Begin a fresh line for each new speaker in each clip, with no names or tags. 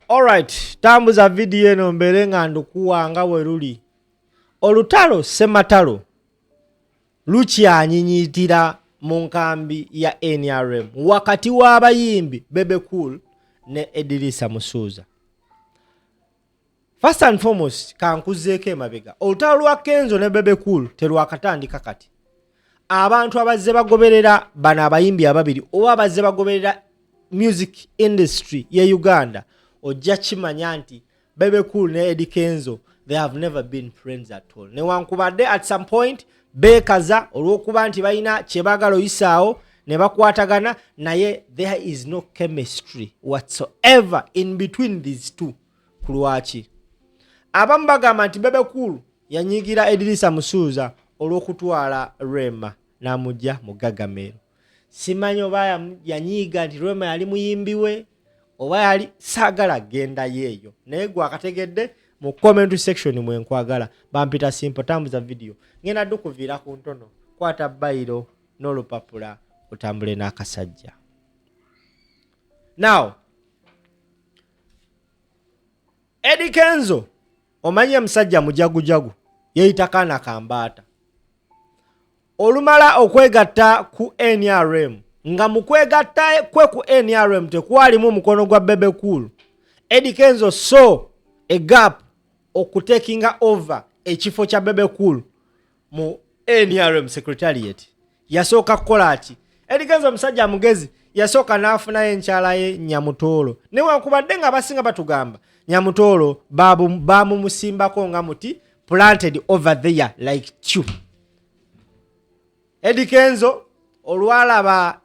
Alright, tambuza video eno mbere nga ndukuwanga weruli. Olutalo sematalo lukyanyinyitira mu nkambi ya NRM wakati w'abayimbi Bebe Cool ne Eddy Musuuza. First and foremost, kankuzeeko emabega. Olutalo lwa Kenzo ne Bebe Cool terwakatandika kati. Abantu abazze bagoberera bano abayimbi ababiri oba abazze bagoberera music industry ye Uganda ojja kimanya nti Bebe Cool ne Eddy Kenzo they have never been friends at all. Newankubadde at some point beekaza olw'okuba nti balina kye baagala oyisaawo ne bakwatagana naye there is no chemistry whatsoever in between these two. Kulwaki abamu bagamba nti Bebe Cool yanyigira Eddy Musuuza olw'okutwala Rema n'amujja mu Gagamero. Simanyi oba yanyiga nti Rema yali muyimbi we oba yali saagala genda yeeyo naye gwe akategedde mu comment section mwe nkwagala bampita simple tambuza video ngenda ddukuviira ku ntono kwata bayiro n'olupapula utambule n'akasajja. Now Eddy Kenzo omanye musajja mujagujagu yeyita kaana kambaata olumala okwegatta ku NRM nga mukwegatta kwe ku NRM tekwalimu mukono gwa Bebe Cool. Eddy Kenzo so a gap okutakinga over ekifo kya Bebe Cool mu NRM secretariat. Yasooka kukola ati Eddy Kenzo musajja mugezi yasooka n'afuna enkyala ye Nyamutoolo newankubadde nga abasinga batugamba Nyamutoolo bamumusimbako nga muti planted over there like chew. Eddy Kenzo olwalaba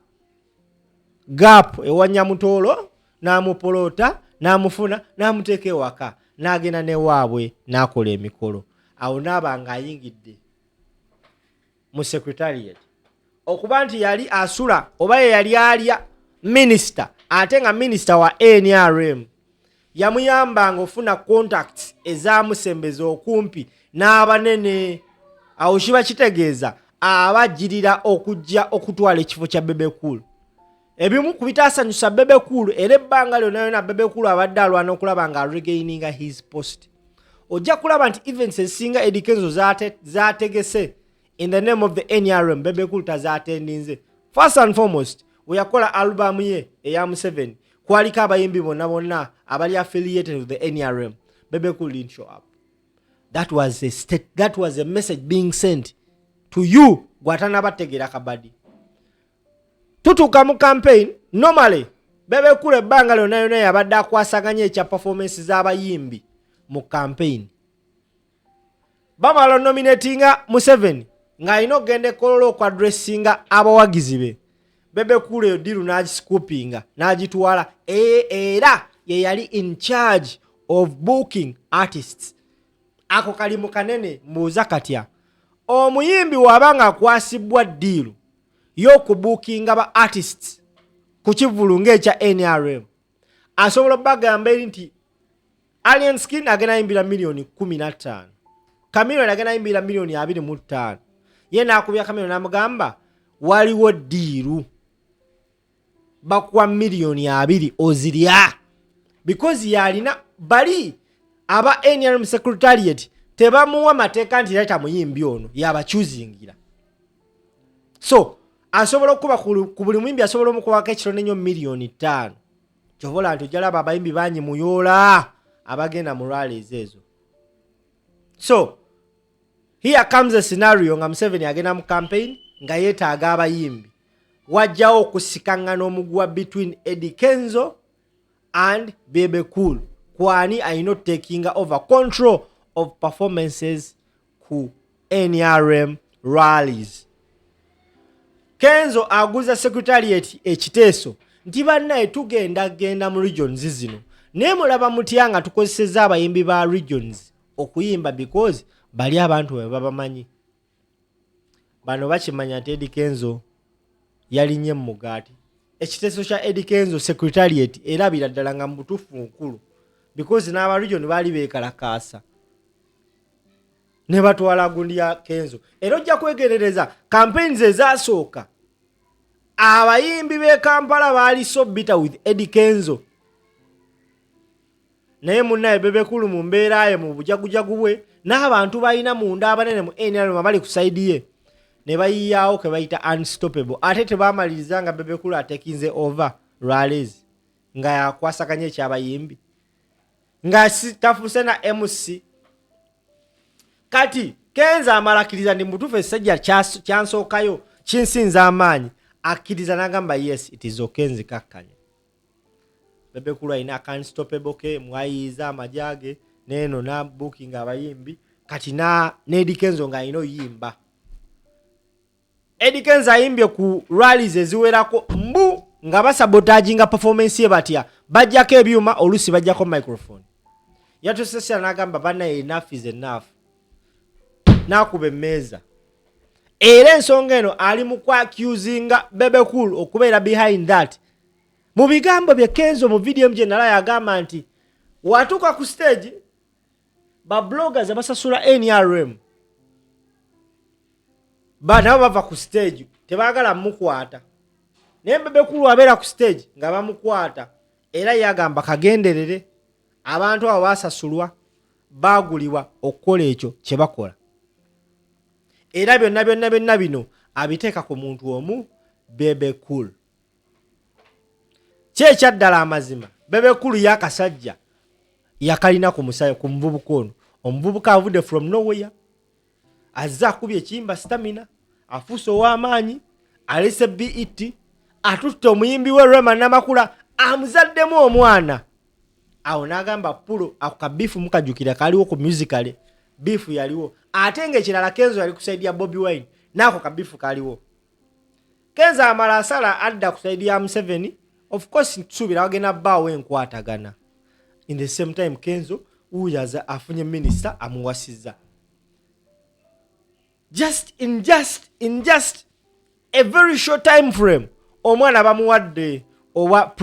gap ewa Nyamutoolo n'amupolota n'amufuna n'amuteeka ewaka n'agenda ne waabwe n'akola emikolo awo n'aba nga ayingidde mu secretariat okuba nti yali asula oba ye yali alya minister ate nga minister wa NRM yamuyambanga ofuna contacts ezaamusembeza okumpi n'abanene. Awo kiba kitegeeza abajjirira okujja okutwala ekifo kya Bebe Cool. Ebimu ku bitaasanyusa Bebe Cool era ebbanga lyonna yonna Bebe Cool abadde alwana okulaba nga regaininga his post. Ojja kulaba nti events ezisinga Eddy Kenzo zaategese in the name of the NRM Bebe Cool tazaatendinze. First and foremost we yakola album ye eya Museveni kwaliko abayimbi bonna abali affiliated with the NRM. Bebe Cool didn't show up. That was a message being sent to you gwatana bategera kabadi. Tutuka mu campaign normally Bebe Cool ebbanga lyonna yonna yabadde akwasaganya ekya performance z'abayimbi mu campaign. Bamala nominatinga Museveni ng'alina okugenda ekkololo okwadressinga abawagizi be. Bebe Cool eyo diru n'agiscoopinga n'agitwala era ye yali in charge of booking artists. Ako kalimu kanene mbuuza katya omuyimbi wabanga akwasibwa diru y'okubuukinga ba artists ku kivulu ng'ekya NRM asobola bagamba nti Alien Skin agenda yimbira milioni 15, Chameleone agenda yimbira milioni 25, ye n'akubya Chameleone n'amugamba waliwo diru bakwa milioni 2 ozirya because yalina bali aba NRM secretariat tebamuwa mateeka nti leta muyimbi ono yabachuzingira. So asobola okuba ku buli muyimbi asobola okubaka ekiro nenyo milioni 5. Kyovola nti ojjalaba abayimbi banyi muyoola abagenda mu rallies ezo. So here comes a scenario nga Museveni agenda mu campaign nga yeetaaga abayimbi. Wajjawo okusikangana omugwa between Eddy Kenzo and Bebe Cool. Kwani are not taking over control of performances ku NRM rallies. Kenzo aguza secretariat ekiteeso nti bannaye tugenda mu regions zino naye mulaba mutya nga tukozeseza abayimbi ba regions okuyimba because bali abantu bwe babamanyi. Bano bakimanya nti Eddy Kenzo yalinye mu mugaati. Ekiteeso kya Eddy Kenzo secretariat erabira ddala nga mutuufu nkulu because n'aba region bali beekalakaasa ne batwala gundi ya Kenzo. Era ojja kwegerereza campaigns ezasooka abayimbi be Kampala bali so bitter with Eddy Kenzo naye munnaye Bebe Cool mu mbeera ye mu bujagujagu bwe n'abantu balina munda abanene mu NRM abali ku saidi ye ne bayiyaawo ke bayita unstoppable ate tebamaliriza nga Bebe Cool atekinze over rallies nga yakwasaganya ekyabayimbi nga tafuuse na MC kati Kenzo amalakiriza ndi mutuufu essajja kyansookayo kinsinza amaanyi akkiriza n'agamba yes it is okay nzikakkanya Bebe Cool alina unstoppable ke mwayiza amajage neno na booking abayimbi kati na Eddy Kenzo nga alina oyimba Eddy Kenzo ayimbye ku rallies eziwerako mbu nga basabotaginga performance ye batya bajjako ebyuma olusi bajjako microphone yatusesera n'agamba bana enough is enough nakuba emmeeza era ensonga eno ali mu accusinga Bebe Cool okubeera behind that mu bigambo bye Kenzo mu video mje nala yagamba nti watuka ku stage ba bloggers abasasula NRM nabo bava ku stage tebagala mukwata naye Bebe Cool abeera ku stage nga bamukwata era yagamba kagenderere abantu abo basasulwa bagulibwa okukola ekyo kye bakola era byonna bino abiteeka ku muntu omu Bebe Cool kyekyaddala amazima Bebe Cool yakasajja yakalina ku musayo ku muvubuka ono omuvubuka avudde from nowhere azze akubye ekiyimba stamina afuuse ow'amaanyi alese BET atutte omuyimbi we Rema Namakula amuzaddemu omwana awo n'agamba pulo ako kabifu mukajjukira kaliwo ku musicale bifu yaliwo ate ng'ekirala Kenzo yali kusaidia Bobby Wine n'ako kabifu kaliwo Kenzo amala asala adda kusaidia Museveni of course nsuubira bagenda bbaawo enkwatagana in the same time Kenzo uyaza afunye minister amuwasizza in just a very short time frame omwana bamuwadde owa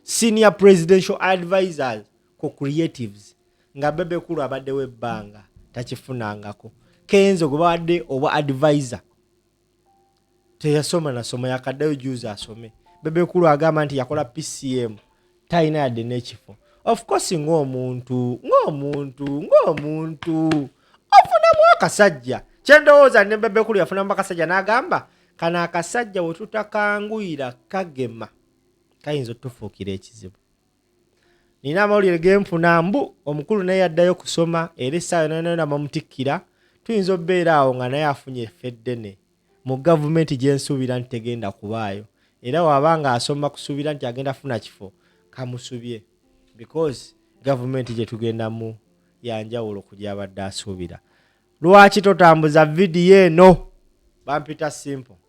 senior presidential advisors ku creatives nga Bebe Cool abadde webbanga takifunangako Kenzo gwe bawadde owa advisor teyasoma nasoma yakaddayo juzi asome Bebe Cool agamba nti yakola PCM talina yadde n'ekifo of course ng'omuntu ofunamu akasajja kyendowooza ne Bebe Cool yafunamu akasajja n'agamba kana akasajja we tutakanguyira kagema kayinza otufuukira ekizibu nina amawulire genfuna mbu omukulu naye yaddayo kusoma era essaawa yonayona bamutikkira tuyinza obbeera awo nga naye afunye effeddene mu gavumenti gyensuubira nti tegenda kubaayo era wabanga asoma kusuubira nti agenda funa kifo kamusubye because gavumenti gye tugendamu yanjawulo ku gyabadde asuubira lwaki totambuza vidiyo eno bampita simple